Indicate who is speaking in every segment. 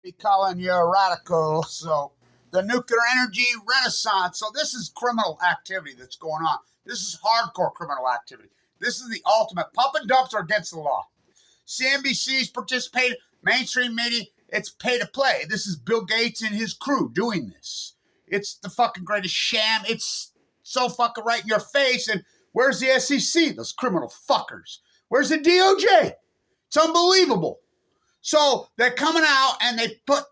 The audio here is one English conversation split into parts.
Speaker 1: be calling you a radical. So, the nuclear energy renaissance. So, this is criminal activity that's going on. This is hardcore criminal activity. This is the ultimate. Pump and dumps are against the law. CNBC's participated, mainstream media, it's pay to play. This is Bill Gates and his crew doing this. It's the fucking greatest sham. It's so fucking right in your face. And where's the SEC? Those criminal fuckers. Where's the DOJ? It's unbelievable. So they're coming out and they put,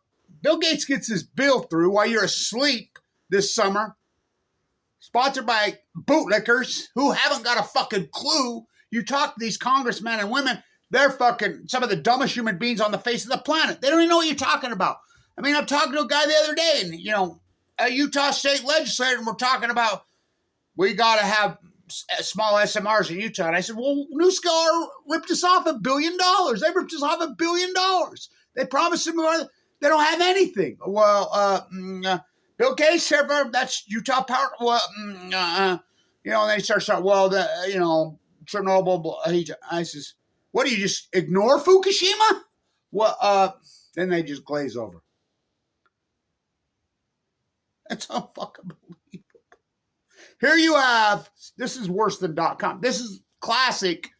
Speaker 1: Bill Gates gets his bill through while you're asleep this summer, sponsored by bootlickers who haven't got a fucking clue. You talk to these congressmen and women, they're fucking some of the dumbest human beings on the face of the planet. They don't even know what you're talking about. I mean, I'm talking to a guy the other day, and, you know, a Utah state legislator, and we're talking about we got to have small SMRs in Utah. And I said, well, New Scar ripped us off $1 billion. They ripped us off $1 billion. They promised them they don't have anything. Well, Bill Gates, that's Utah Power. Well, you know, and they start, well, you know, Chernobyl. I says, what do you just ignore Fukushima? Well, then they just glaze over. That's unfucking believable. Here you have, this is worse than .com. This is classic,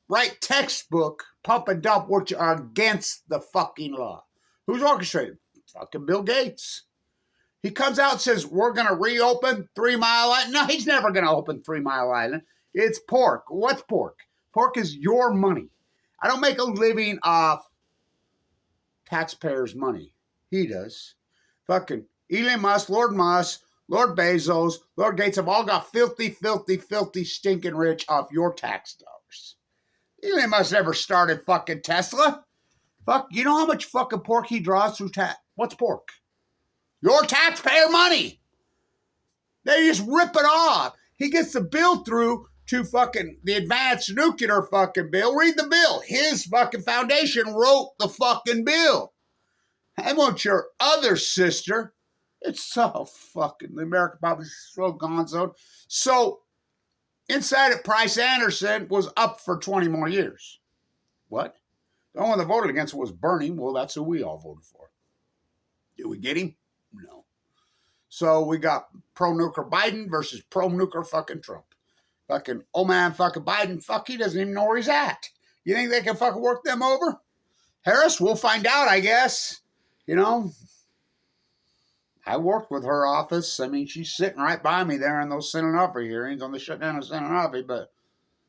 Speaker 1: right, textbook, pump and dump, which are against the fucking law. Who's orchestrated? Fucking Bill Gates. He comes out and says, we're going to reopen 3 Mile Island. No, he's never going to open 3 Mile Island. It's pork. What's pork? Pork is your money. I don't make a living off taxpayers' money. He does. Fucking Elon Musk, Lord Bezos, Lord Gates have all got filthy, filthy, filthy, stinking rich off your tax dollars. Elon Musk never started fucking Tesla. Fuck, you know how much fucking pork he draws through tax? What's pork? Your taxpayer money. They just rip it off. He gets the bill through to fucking the advanced nuclear fucking bill. Read the bill. His fucking foundation wrote the fucking bill. I want your other sister. It's so fucking, the American public is so gonzo. So, inside it, Price Anderson was up for 20 more years. What? The only one that voted against it was Bernie. Well, that's who we all voted for. Did we get him? No. So, we got pro-nuclear Biden versus pro-nuclear fucking Trump. Fucking, oh man, fucking Biden, fuck, he doesn't even know where he's at. You think they can fucking work them over? Harris, we'll find out, I guess. You know, I worked with her office. I mean, she's sitting right by me there in those Senate Onofre hearings on the shutdown of Senate Onofre, but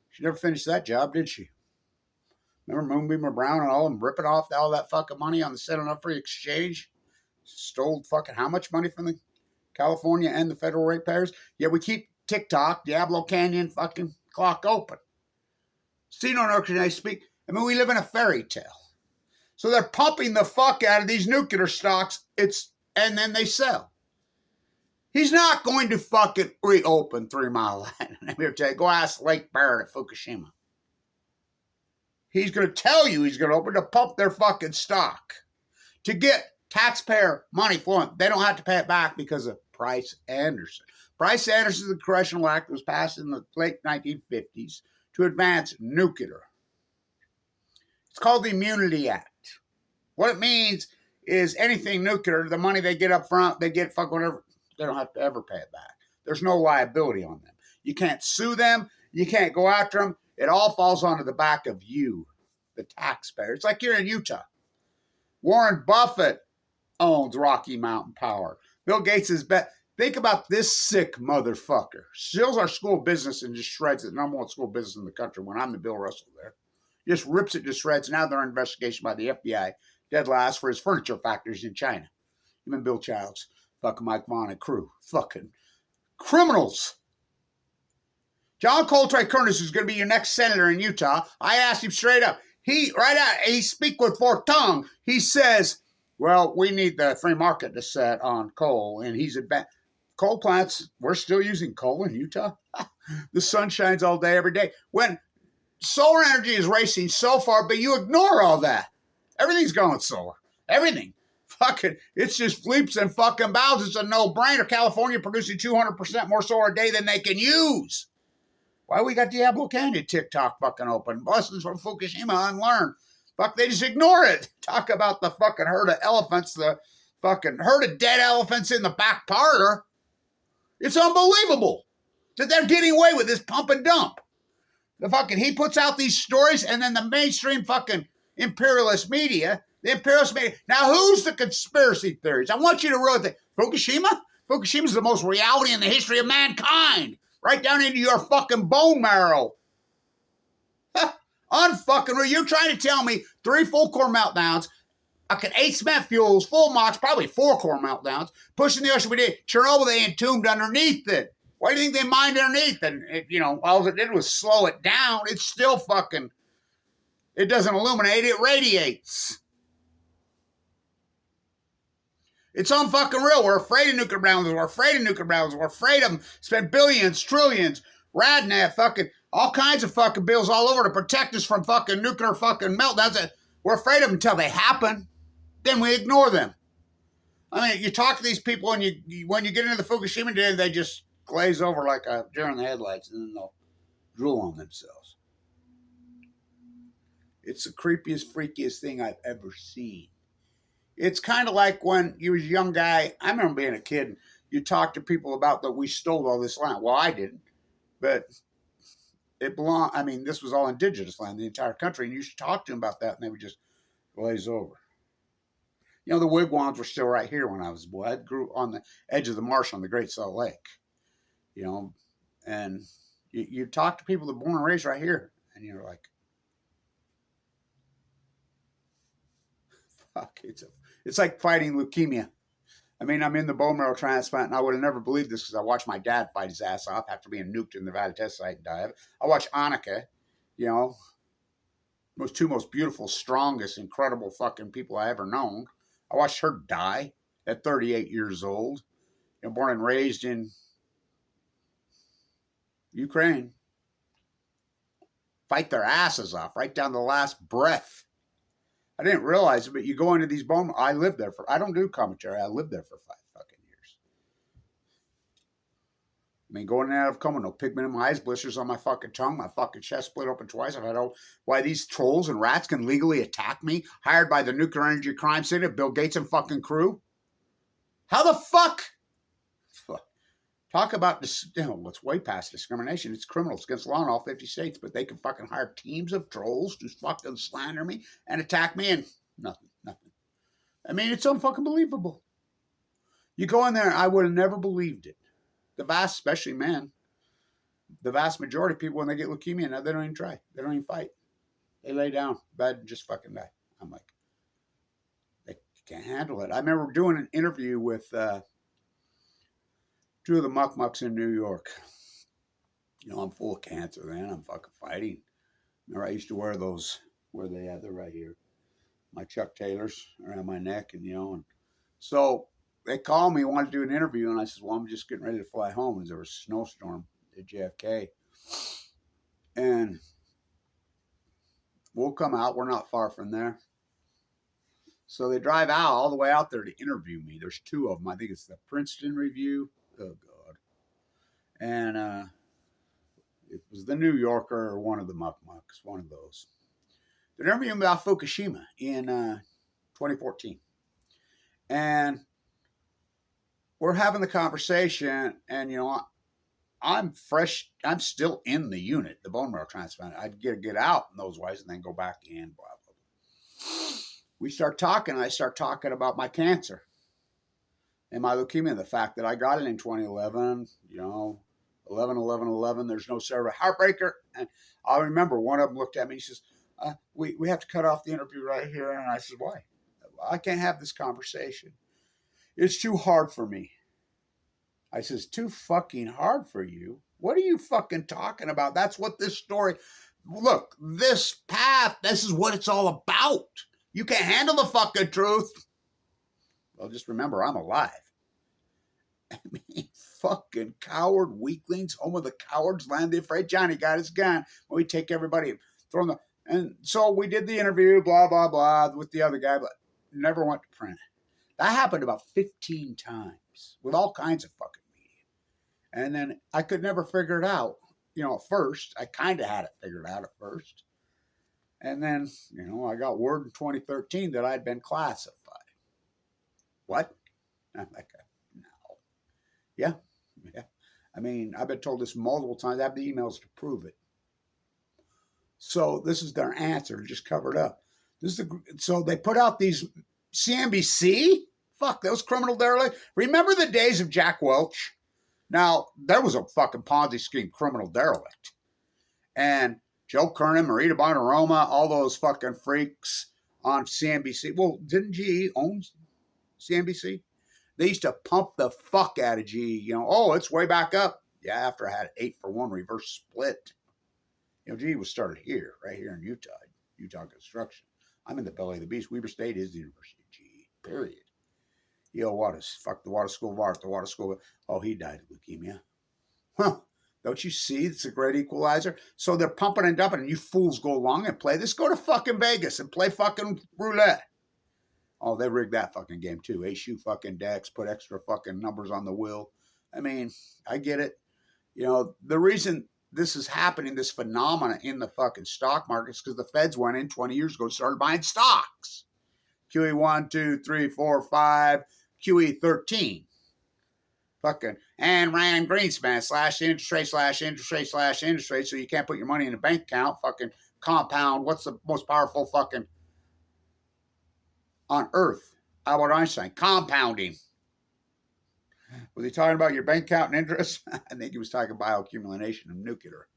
Speaker 1: she never finished that job, did she? Remember Moonbeamer Brown and all, and ripping off all that fucking money on the Senate Onofre exchange? Stole fucking how much money from the California and the federal ratepayers? Yeah, we keep TikTok, Diablo Canyon fucking clock open. See, no, can I speak? I mean, we live in a fairy tale. So they're pumping the fuck out of these nuclear stocks. And then they sell. He's not going to fucking reopen 3 Mile Island. I'm here to tell you, go ask Lake Barrett at Fukushima. He's going to tell you he's going to open to pump their fucking stock. To get taxpayer money flowing, they don't have to pay it back because of Price Anderson. Price Anderson's the congressional act that was passed in the late 1950s to advance nuclear. It's called the Immunity Act. What it means is anything nuclear, the money they get up front, they get fuck whatever, they don't have to ever pay it back. There's no liability on them. You can't sue them. You can't go after them. It all falls onto the back of you, the taxpayer. It's like you're in Utah. Warren Buffett owns Rocky Mountain Power. Bill Gates is bet. Think about this sick motherfucker. Steals our school business and just shreds it. Number one school business in the country when I'm the Bill Russell there. Just rips it to shreds. Now they're in investigation by the FBI. Dead last for his furniture factories in China. Even Bill Childs, fucking Mike Vaughn and crew. Fucking criminals. John Coltrane Curtis is going to be your next senator in Utah. I asked him straight up. He speak with forked tongue. He says, well, we need the free market to set on coal. And he's advanced. Coal plants, we're still using coal in Utah. The sun shines all day, every day. When solar energy is racing so far, but you ignore all that. Everything's going solar. Everything. Fucking, it's just leaps and fucking bounds. It's a no-brainer. California producing 200% more solar a day than they can use. Why we got Diablo Canyon TikTok fucking open? Lessons from Fukushima unlearned. Fuck, they just ignore it. Talk about the fucking herd of elephants, the fucking herd of dead elephants in the back parlor. It's unbelievable that they're getting away with this pump and dump. He puts out these stories, and then the mainstream fucking imperialist media, Now, who's the conspiracy theories? I want you to really think. Fukushima? Fukushima's the most reality in the history of mankind. Right down into your fucking bone marrow. Unfucking real. You're trying to tell me 3 full core meltdowns, 8 cement fuels, full mocks, probably 4 core meltdowns, pushing the ocean we did. Chernobyl, they entombed underneath it. Why do you think they mined underneath? And, all it did was slow it down. It's still fucking, it doesn't illuminate, it radiates. It's unfucking real. We're afraid of nuclear bombs. We're afraid of them. Spend billions, trillions, Radnet, fucking, all kinds of fucking bills all over to protect us from fucking nuclear fucking meltdowns. We're afraid of them until they happen. Then we ignore them. I mean, you talk to these people, and when you get into the Fukushima day, they just glaze over like a deer in the headlights, and then they'll drool on themselves. It's the creepiest, freakiest thing I've ever seen. It's kind of like when you was a young guy. I remember being a kid, and you talk to people about that we stole all this land. Well, I didn't, but it belonged. I mean, this was all indigenous land, the entire country, and you should talk to them about that, and they would just glaze over. The wigwams were still right here when I was a boy. I grew on the edge of the marsh on the Great Salt Lake, and you talk to people that were born and raised right here, and you're like, fuck, it's like fighting leukemia. I mean, I'm in the bone marrow transplant, and I would have never believed this because I watched my dad fight his ass off after being nuked in the Nevada test site and die. I watched Annika, two most beautiful, strongest, incredible fucking people I ever known. I watched her die at 38 years old, born and raised in Ukraine. Fight their asses off right down to the last breath. I didn't realize it, but you go into these bone. I lived there I don't do commentary. I lived there for 5 fucking years. I mean, going in and out of coma, no pigment in my eyes, blisters on my fucking tongue, my fucking chest split open twice. I don't know why these trolls and rats can legally attack me, hired by the nuclear energy crime city of Bill Gates and fucking crew. How the fuck? Talk about this, what's way past discrimination. It's criminals against law in all 50 states, but they can fucking hire teams of trolls to fucking slander me and attack me and nothing. I mean, it's unfucking believable. You go in there, I would have never believed it. Especially men, the vast majority of people, when they get leukemia, now they don't even try. They don't even fight. They lay down, bed, and just fucking die. I'm like, they can't handle it. I remember doing an interview with 2 of the muck-mucks in New York. I'm full of cancer then. I'm fucking fighting. Remember, I used to wear those, where they had, they're right here, my Chuck Taylors around my neck, and so they called me, wanted to do an interview, and I said, well, I'm just getting ready to fly home, and there was a snowstorm at JFK. And we'll come out. We're not far from there. So they drive out all the way out there to interview me. There's 2 of them. I think it's the Princeton Review. Oh, God. And it was the New Yorker or one of the muck-mucks, one of those. They're interviewing about Fukushima in 2014. And we're having the conversation, and, I'm fresh. I'm still in the unit, the bone marrow transplant. I'd get out in those ways and then go back in, blah, blah, blah. We start talking, and I start talking about my cancer and my leukemia, the fact that I got it in 2011, 11-11-11, there's no cerebral heartbreaker. And I remember one of them looked at me, he says, we have to cut off the interview right here. And I said, why? I can't have this conversation. It's too hard for me. I says, too fucking hard for you? What are you fucking talking about? That's what this story, look, this path, this is what it's all about. You can't handle the fucking truth. Well, just remember, I'm alive. I mean, fucking coward weaklings, home of the cowards, land the afraid. Johnny got his gun. Well, we take everybody, throw them. And so we did the interview, blah, blah, blah, with the other guy, but never went to print. That happened about 15 times with all kinds of fucking media. And then I could never figure it out. At first, I kind of had it figured out at first. And then, I got word in 2013 that I'd been classified. What? I'm like, no. Yeah. I mean, I've been told this multiple times. I have the emails to prove it. So this is their answer, just covered up. So they put out these CNBC. Fuck those criminal derelicts. Remember the days of Jack Welch? Now there was a fucking Ponzi scheme criminal derelict, and Joe Kernan, Marita Bonaroma, all those fucking freaks on CNBC. Well, didn't GE own CNBC? They used to pump the fuck out of GE. It's way back up. Yeah, after I had 8-for-1 reverse split. GE was started here, right here in Utah construction. I'm in the belly of the beast. Weber State is the University of GE, period. Fuck the Water School of Art, the Water School of... Oh, he died of leukemia. Huh. Don't you see? It's a great equalizer. So they're pumping and dumping, and you fools go along and play this. Go to fucking Vegas and play fucking roulette. Oh, they rigged that fucking game too. Issue fucking decks, put extra fucking numbers on the wheel. I mean, I get it. The reason this is happening, this phenomena in the fucking stock markets, because the feds went in 20 years ago and started buying stocks. QE 1, 2, 3, 4, 5, QE 13. Fucking and Ryan Greenspan /interest rate, so you can't put your money in a bank account. Fucking compound. What's the most powerful fucking on earth? Albert Einstein. Compounding. Was he talking about your bank account and interest? I think he was talking bioaccumulation and nuclear.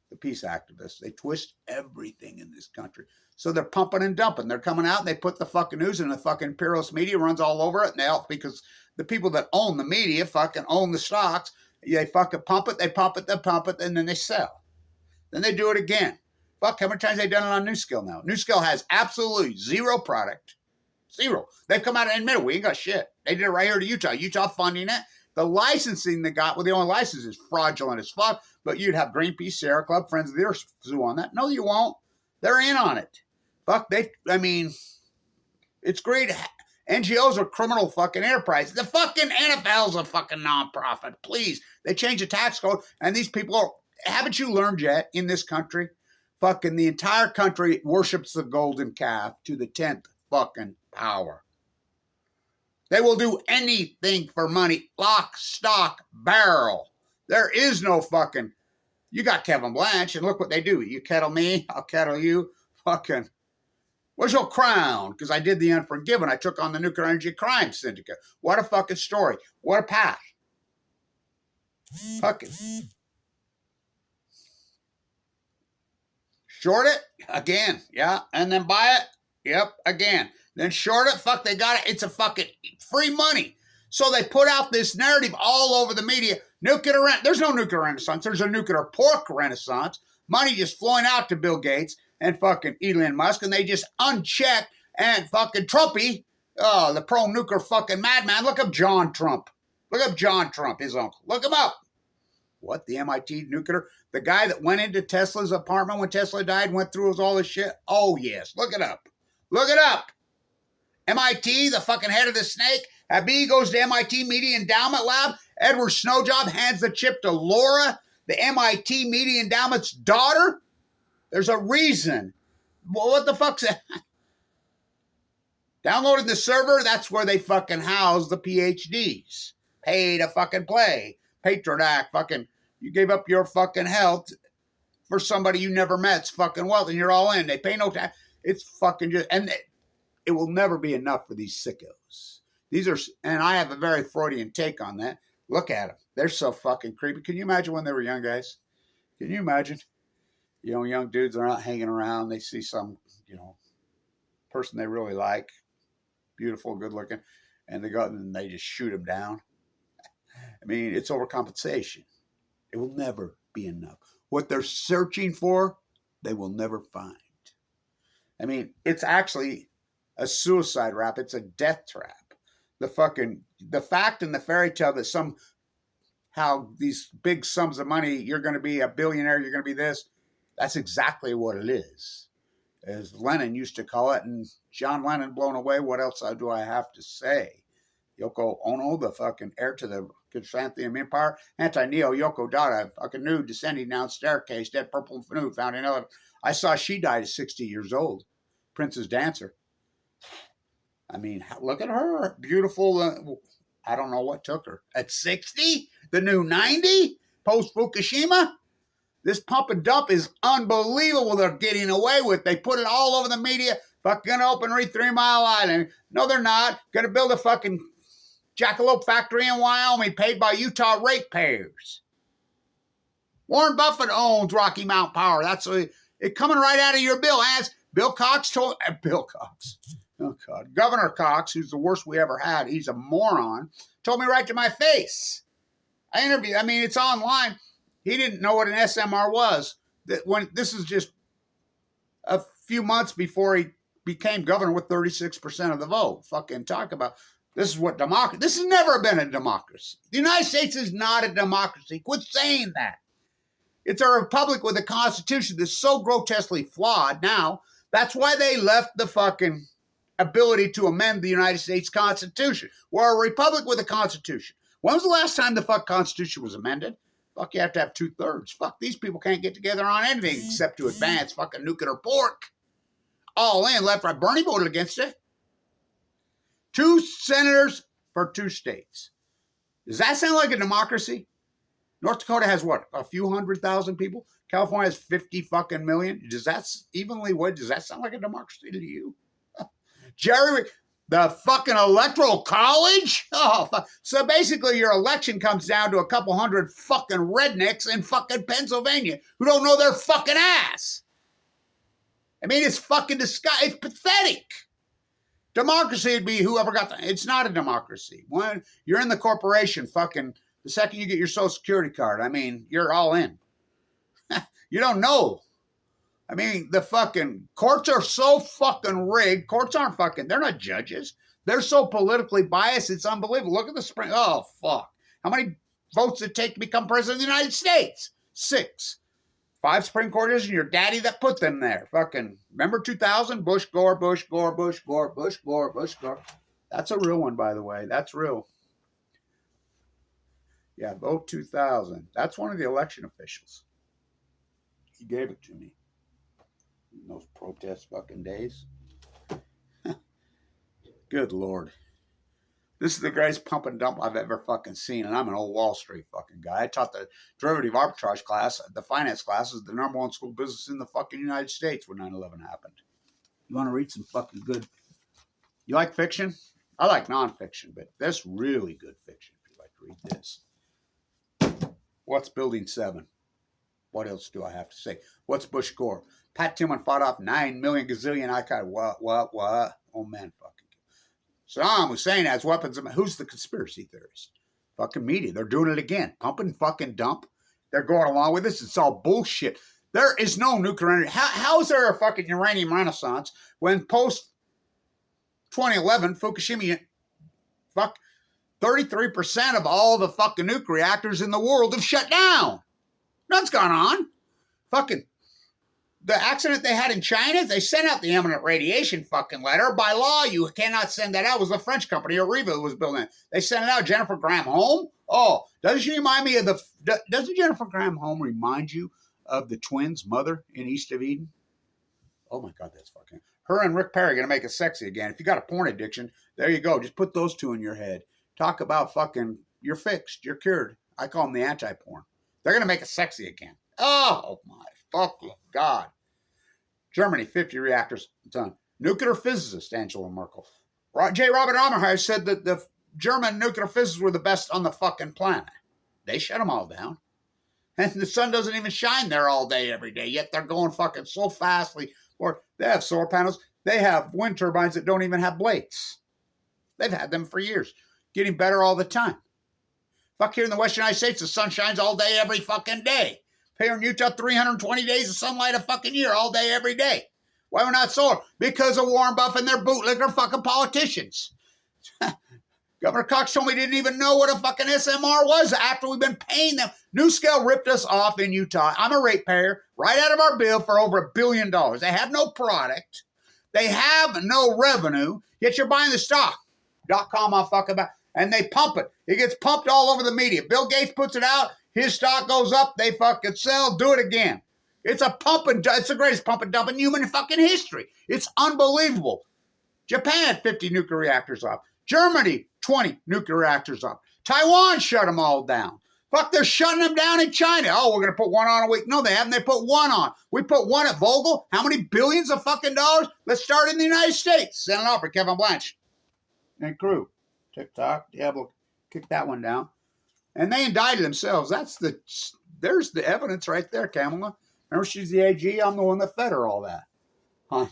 Speaker 1: The peace activists. They twist everything in this country. So they're pumping and dumping. They're coming out and they put the fucking news in the fucking imperialist media, runs all over it. And they help because the people that own the media fucking own the stocks. They fucking pump it, they pump it, and then they sell. Then they do it again. Fuck, how many times have they done it on New Skill now? New Skill has absolutely zero product. Zero. They've come out and admitted we ain't got shit. They did it right here to Utah. Utah funding it. The licensing they got, the only license is fraudulent as fuck, but you'd have Greenpeace, Sierra Club, Friends of the Earth sue on that. No, you won't. They're in on it. Fuck, it's great. NGOs are criminal fucking enterprises. The fucking NFL's a fucking nonprofit. Please. They changed the tax code, and these people haven't you learned yet in this country? Fucking the entire country worships the golden calf to the 10th fucking power. They will do anything for money. Lock, stock, barrel. There is no fucking... You got Kevin Blanche, and look what they do. You kettle me, I'll kettle you. Fucking... Where's your crown? Because I did the Unforgiven. I took on the Nuclear Energy Crime Syndicate. What a fucking story. What a path. Fucking... Short it? Again. Yeah. And then buy it? Yep. Again. Then short it? Fuck, they got it. It's a fucking free money. So they put out this narrative all over the media. There's no nuclear renaissance. There's a nuclear pork renaissance. Money just flowing out to Bill Gates and fucking Elon Musk. And they just unchecked and fucking Trumpy, the pro-nuclear fucking madman. Look up John Trump. Look up John Trump, his uncle. Look him up. What, the MIT nuclear? The guy that went into Tesla's apartment when Tesla died, went through all this shit? Oh, yes. Look it up. Look it up. MIT, the fucking head of the snake. Habib goes to MIT Media Endowment Lab. Edward Snowjob hands the chip to Laura, the MIT Media Endowment's daughter. There's a reason. Well, what the fuck's that? Downloaded the server, that's where they fucking house the PhDs. Pay to fucking play. Patriot Act, fucking, you gave up your fucking health for somebody you never met's fucking wealth, and you're all in. They pay no tax. It's fucking just, and it will never be enough for these sickos. These are, and I have a very Freudian take on that. Look at them. They're so fucking creepy. Can you imagine when they were young guys? Can you imagine? Young dudes are out hanging around. They see some, person they really like, beautiful, good looking, and they go and they just shoot them down. I mean, it's overcompensation. It will never be enough. What they're searching for, they will never find. I mean, it's actually a suicide rap. It's a death trap. The fact in the fairy tale that somehow these big sums of money, you're going to be a billionaire, you're going to be this, that's exactly what it is. As Lennon used to call it, and John Lennon blown away, what else do I have to say? Yoko Ono, the fucking heir to the Chrysanthemum Empire. Anti-Neo Yoko Dada, fucking nude, descending down staircase, dead purple and nude, found in I saw she died at 60 years old. Princess Dancer. I mean, look at her. Beautiful. I don't know what took her. At 60? The new 90? Post Fukushima? This pump and dump is unbelievable they're getting away with. They put it all over the media. Fucking gonna open 3 Mile Island. No, they're not. Gonna build a fucking jackalope factory in Wyoming paid by Utah ratepayers. Warren Buffett owns Rocky Mount Power. That's it coming right out of your bill. As Bill Cox told Bill Cox. Oh God. Governor Cox, who's the worst we ever had, he's a moron, told me right to my face. I interviewed, I mean, it's online. He didn't know what an SMR was. This is just a few months before he became governor with 36% of the vote. Fucking talk about, this is what democracy, this has never been a democracy. The United States is not a democracy. Quit saying that. It's a republic with a constitution that's so grotesquely flawed now. That's why they left the fucking ability to amend the United States Constitution. We're a republic with a constitution. When was the last time the fuck Constitution was amended? Fuck, you have to have 2/3. Fuck, these people can't get together on anything except to advance fucking nuclear pork. All in, left, right. Bernie voted against it. 2 senators for 2 states. Does that sound like a democracy? North Dakota has what? A few 100,000 people? California has 50 fucking million. Does that evenly weighed? Does that sound like a democracy to you? Jerry, the fucking electoral college? Oh, so basically your election comes down to a couple hundred fucking rednecks in fucking Pennsylvania who don't know their fucking ass. I mean, it's fucking disgusting. It's pathetic. Democracy would be whoever got the... It's not a democracy. When you're in the corporation, fucking... The second you get your Social Security card, I mean, you're all in. You don't know. I mean, the fucking courts are so fucking rigged. Courts aren't fucking, they're not judges. They're so politically biased, it's unbelievable. Look at the spring. Oh, fuck. How many votes did it take to become president of the United States? 6. 5 Supreme Court judges and your daddy that put them there. Fucking, remember 2000? Bush, Gore, Bush, Gore, Bush, Gore, Bush, Gore, Bush, Gore. That's a real one, by the way. That's real. Yeah, vote 2000. That's one of the election officials. He gave it to me. In those protest fucking days. Good Lord. This is the greatest pump and dump I've ever fucking seen, and I'm an old Wall Street fucking guy. I taught the derivative arbitrage class. The finance class is the #1 school business in the fucking United States when 9/11 happened. You want to read some fucking good... You like fiction? I like nonfiction, but that's really good fiction if you like to read this. What's Building 7? What else do I have to say? What's Bush Gore? Pat Tillman fought off 9 million gazillion Al-Qaeda. What? Oh, man, fucking. Saddam Hussein has weapons. Who's the conspiracy theorist? Fucking media. They're doing it again. Pump and fucking dump. They're going along with this. It's all bullshit. There is no nuclear energy. How is there a fucking uranium renaissance when post 2011 Fukushima, 33% of all the fucking nuclear reactors in the world have shut down? Nothing's gone on. Fucking the accident they had in China, they sent out the imminent radiation fucking letter. By law, you cannot send that out. It was a French company, Arriva, who was building it. They sent it out. Jennifer Graham Home? Oh, doesn't she remind me of doesn't Jennifer Graham Home remind you of the twins' mother in East of Eden? Oh my God, that's fucking... Her and Rick Perry are going to make it sexy again. If you got a porn addiction, there you go. Just put those 2 in your head. Talk about fucking, you're fixed, you're cured. I call them the anti-porn. They're going to make it sexy again. Oh, my fucking God. Germany, 50 reactors done. Nuclear physicist, Angela Merkel. J. Robert Oppenheimer said that the German nuclear physicists were the best on the fucking planet. They shut them all down. And the sun doesn't even shine there all day, every day. Yet they're going fucking so fastly. Or they have solar panels. They have wind turbines that don't even have blades. They've had them for years. Getting better all the time. Fuck, here in the Western United States, the sun shines all day, every fucking day. Here in Utah, 320 days of sunlight a fucking year, all day, every day. Why we're not solar? Because of Warren Buffett and their bootlicker fucking politicians. Governor Cox told me he didn't even know what a fucking SMR was after we've been paying them. NewScale ripped us off in Utah. I'm a ratepayer, right out of our bill for over $1 billion. They have no product. They have no revenue, yet you're buying the stock. .com, I'll fuck about. And they pump it. It gets pumped all over the media. Bill Gates puts it out. His stock goes up. They fucking sell. Do it again. It's a pump and it's the greatest pump and dump in human fucking history. It's unbelievable. Japan had 50 nuclear reactors up. Germany, 20 nuclear reactors up. Taiwan shut them all down. Fuck, they're shutting them down in China. Oh, we're going to put one on a week. No, they haven't. They put one on. We put one at Vogel. How many billions of fucking dollars? Let's start in the United States. Send it off for Kevin Blanch and crew. TikTok, Diablo, kick that one down. And they indicted themselves. There's the evidence right there, Kamala. Remember, she's the AG. I'm the one that fed her all that. Huh?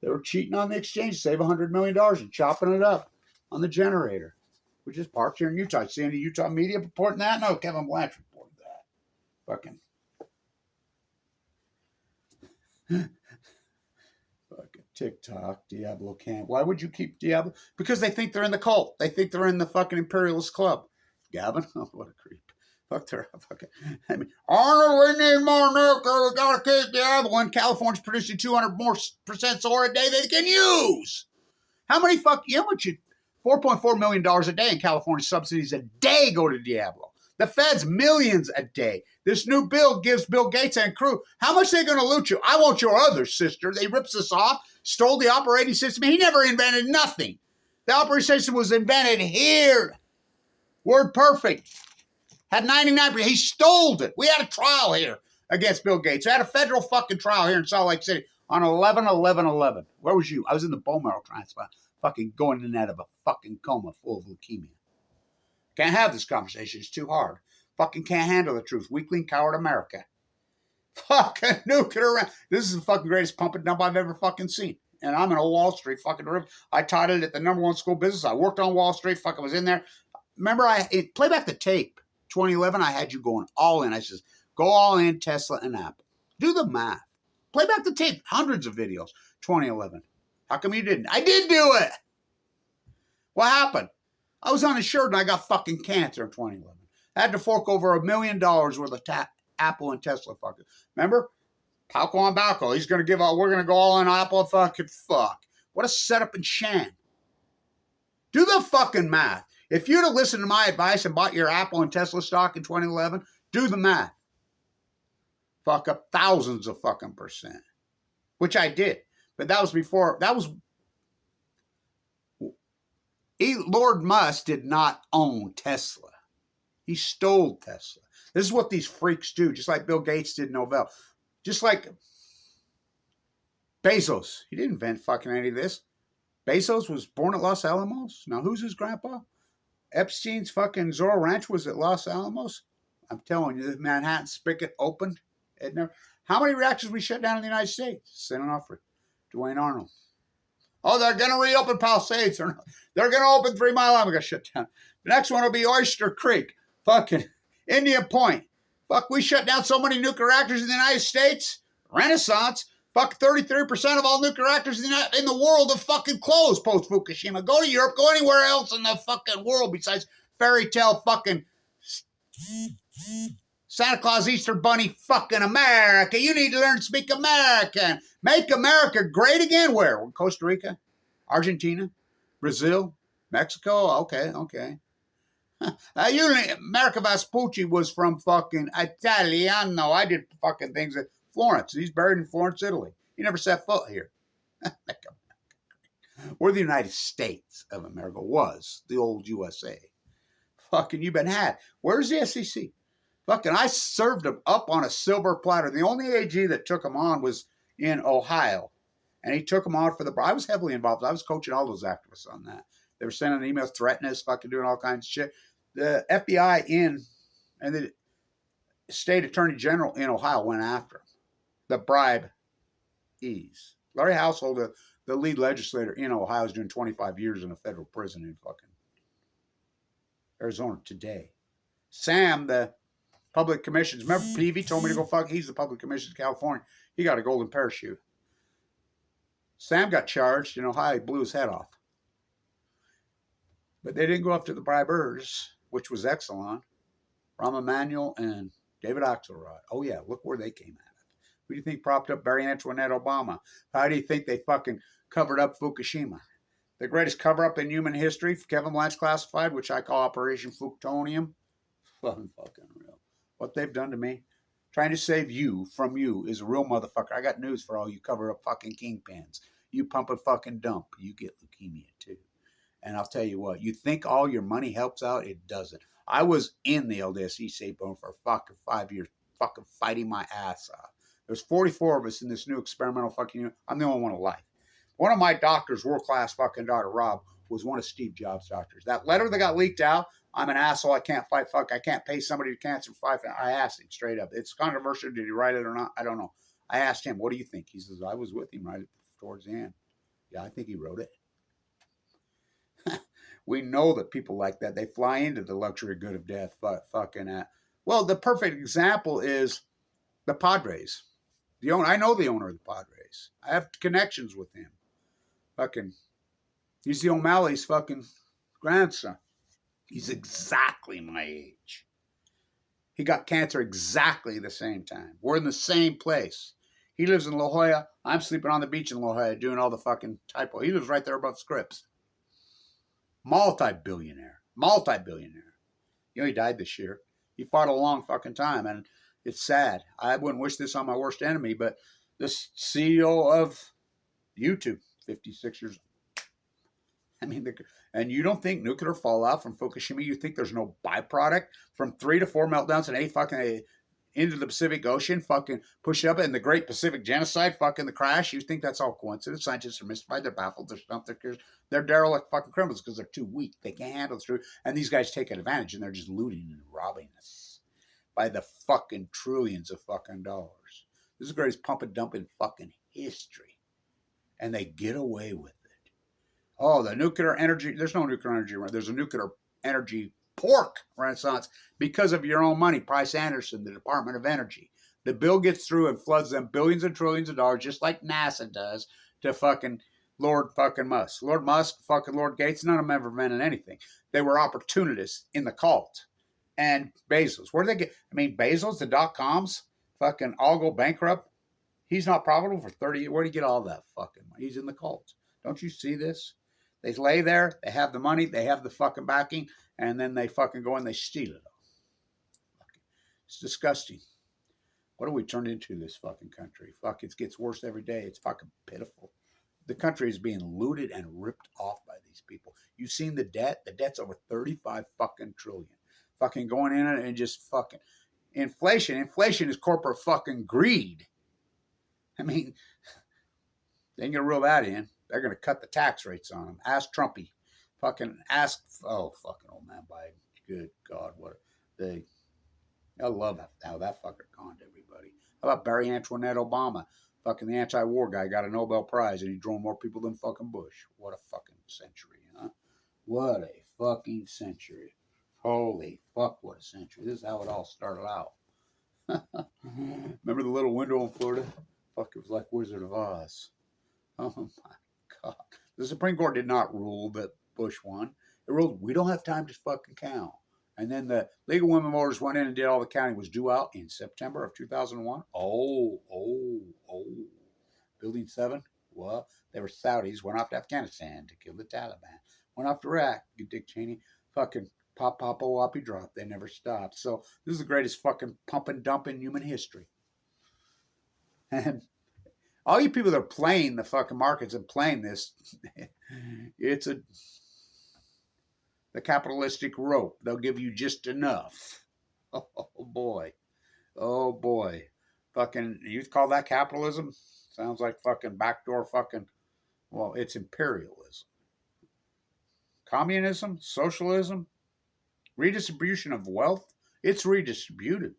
Speaker 1: They were cheating on the exchange to save $100 million and chopping it up on the generator, which is parked here in Utah. See any Utah media reporting that? No, Kevin Blanch reported that. Fucking TikTok, Diablo can't. Why would you keep Diablo? Because they think they're in the cult. They think they're in the fucking imperialist club. Gavin, oh, what a creep. Fuck, they're fucking. I mean, Arnold, we need more nuclear. We gotta keep Diablo. When California's producing 200% more solar a day they can use. How many $4.4 million a day in California subsidies a day go to Diablo. The feds, millions a day. This new bill gives Bill Gates and crew, how much are they going to loot you? I want your other sister. They rips us off, stole the operating system. He never invented nothing. The operating system was invented here. Word perfect. Had 99%. He stole it. We had a trial here against Bill Gates. We had a federal fucking trial here in Salt Lake City on 11/11/11. Where was you? I was in the bone marrow transplant. Fucking going in and out of a fucking coma full of leukemia. Can't have this conversation. It's too hard. Fucking can't handle the truth. Weakling, coward America. Fucking nuclear. This is the fucking greatest pump and dump I've ever fucking seen. And I'm in a Wall Street fucking room. I taught it at the #1 school business. I worked on Wall Street. Fucking was in there. Remember, play back the tape. 2011, I had you going all in. I says, go all in, Tesla and Apple. Do the math. Play back the tape. Hundreds of videos. 2011. How come you didn't? I did do it. What happened? I was uninsured and I got fucking cancer in 2011. I had to fork over $1 million worth of Apple and Tesla fucking. Remember? Palco on Balco. He's going to give out, we're going to go all in Apple fucking fuck. What a setup and sham. Do the fucking math. If you'd have listened to my advice and bought your Apple and Tesla stock in 2011, do the math. Fuck up thousands of fucking percent. Which I did. But that was before, Lord Musk did not own Tesla. He stole Tesla. This is what these freaks do, just like Bill Gates did Novell. Just like Bezos. He didn't invent fucking any of this. Bezos was born at Los Alamos. Now, who's his grandpa? Epstein's fucking Zorro Ranch was at Los Alamos. I'm telling you, the Manhattan spigot opened. How many reactors we shut down in the United States? Sending off for Dwayne Arnold. Oh, they're going to reopen Palisades. They're going to open 3 Mile Island. We got shut down. The next one will be Oyster Creek. Fucking Indian Point. Fuck, we shut down so many nuclear reactors in the United States. Renaissance. Fuck, 33% of all nuclear reactors in the world have fucking closed post-Fukushima. Go to Europe. Go anywhere else in the fucking world besides fairy tale fucking Santa Claus, Easter Bunny, fucking America. You need to learn to speak American. Make America great again. Where? Costa Rica? Argentina? Brazil? Mexico? Okay. America Vespucci was from fucking Italiano. I did fucking things at Florence. He's buried in Florence, Italy. He never set foot here. We're the United States of America. Was the old USA. Fucking, you've been had. Where's the SEC? Fucking, I served him up on a silver platter. The only AG that took him on was in Ohio. And he took him on for I was heavily involved. I was coaching all those activists on that. They were sending emails, threatening us, fucking doing all kinds of shit. The FBI and the state attorney general in Ohio went after him. The bribe ease. Larry Household, the lead legislator in Ohio, is doing 25 years in a federal prison in fucking Arizona today. Sam, the public commissions. Remember, Peavy told me to go fuck. He's the public commissions of California. He got a golden parachute. Sam got charged in Ohio. He blew his head off. But they didn't go after the bribers, which was Exelon, Rahm Emanuel, and David Axelrod. Oh, yeah, look where they came at it. Who do you think propped up Barry Antoinette Obama? How do you think they fucking covered up Fukushima? The greatest cover-up in human history, Kevin Blanch Classified, which I call Operation Fuktonium. Fucking real. What they've done to me. trying to save you from you is a real motherfucker. I got news for all you cover up fucking kingpins. You pump and fucking dump, you get leukemia too. And I'll tell you what, you think all your money helps out? It doesn't. I was in the LDS safe zone for fucking 5 years, fucking fighting my ass off. There's 44 of us in this new experimental fucking unit. I'm the only one alive. One of my doctors, world-class fucking daughter, Rob, was one of Steve Jobs' doctors. That letter that got leaked out, I'm an asshole, I can't fight, I can't pay somebody to cancer fight. I asked him straight up. It's controversial. Did he write it or not? I don't know. I asked him, what do you think? He says, I was with him right towards the end. Yeah, I think he wrote it. We know that people like that, they fly into the luxury good of death. Well, the perfect example is the Padres. I know the owner of the Padres. I have connections with him. He's the O'Malley's fucking grandson. He's exactly my age. He got cancer exactly the same time. We're in the same place. He lives in La Jolla. I'm sleeping on the beach in La Jolla doing all the fucking typo. He lives right there above Scripps. Multi-billionaire. He died this year. He fought a long fucking time, and it's sad. I wouldn't wish this on my worst enemy, but this CEO of YouTube, 56 years old. I mean, and you don't think nuclear fallout from Fukushima, you think there's no byproduct from 3 to 4 meltdowns and 8 fucking into the Pacific Ocean, fucking push up in the Great Pacific Genocide, fucking the crash. You think that's all coincidence? Scientists are mystified, they're baffled, they're stumped, they're derelict fucking criminals because they're too weak. They can't handle the truth. And these guys take advantage and they're just looting and robbing us by the fucking trillions of fucking dollars. This is the greatest pump and dump in fucking history. And they get away with it. Oh, the nuclear energy, there's no nuclear energy, there's a nuclear energy pork renaissance because of your own money. Price Anderson, the Department of Energy. The bill gets through and floods them billions and trillions of dollars, just like NASA does, to fucking Lord fucking Musk. Lord Musk, fucking Lord Gates, none of them ever invented anything. They were opportunists in the cult. And Bezos, where do they get? I mean, Bezos, the dot-coms, fucking all go bankrupt. He's not profitable for 30 years. Where do you get all that fucking money? He's in the cult. Don't you see this? They lay there, they have the money, they have the fucking backing, and then they fucking go and they steal it all. It's disgusting. What have we turned into, this fucking country? Fuck, it gets worse every day. It's fucking pitiful. The country is being looted and ripped off by these people. You've seen the debt? The debt's over 35 fucking trillion. Fucking going in it and just fucking inflation. Inflation is corporate fucking greed. I mean, they ain't gonna reel that in. They're gonna cut the tax rates on them. Ask Trumpy. Fucking ask, oh, fucking old man Biden. Good God, I love how that fucker conned everybody. How about Barry Antoinette Obama? Fucking the anti-war guy got a Nobel Prize and he drove more people than fucking Bush. What a fucking century, huh? What a fucking century. Holy fuck, what a century. This is how it all started out. Remember the little window in Florida? Fuck, it was like Wizard of Oz. Oh my God. The Supreme Court did not rule that Bush won. It ruled we don't have time to fucking count. And then the League of Women Voters went in and did all the counting. Was due out in September of 2001. Oh. Building 7. Well, they were Saudis. Went off to Afghanistan to kill the Taliban. Went off to Iraq. Dick Cheney. Fucking pop, whoppy drop. They never stopped. So this is the greatest fucking pump and dump in human history. And all you people that are playing the fucking markets and playing this, it's the capitalistic rope. They'll give you just enough. Oh boy. Fucking, you call that capitalism? Sounds like fucking backdoor fucking, well, it's imperialism. Communism, socialism, redistribution of wealth. It's redistributed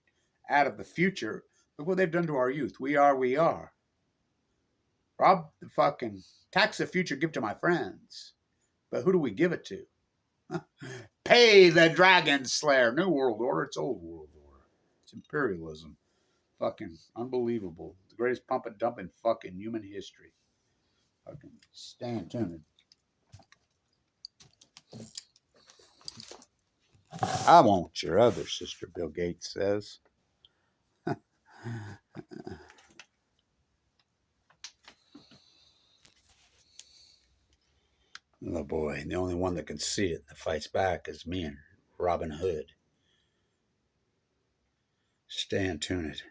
Speaker 1: out of the future. Look what they've done to our youth. We are. Rob the fucking, tax the future, give to my friends. But who do we give it to? Pay the dragon slayer. New world order. It's old world order. It's imperialism. Fucking unbelievable. The greatest pump and dump in fucking human history. Fucking stand tuned. I want your other sister, Bill Gates says. Oh boy, and the only one that can see it that fights back is me and Robin Hood. Stay tuned.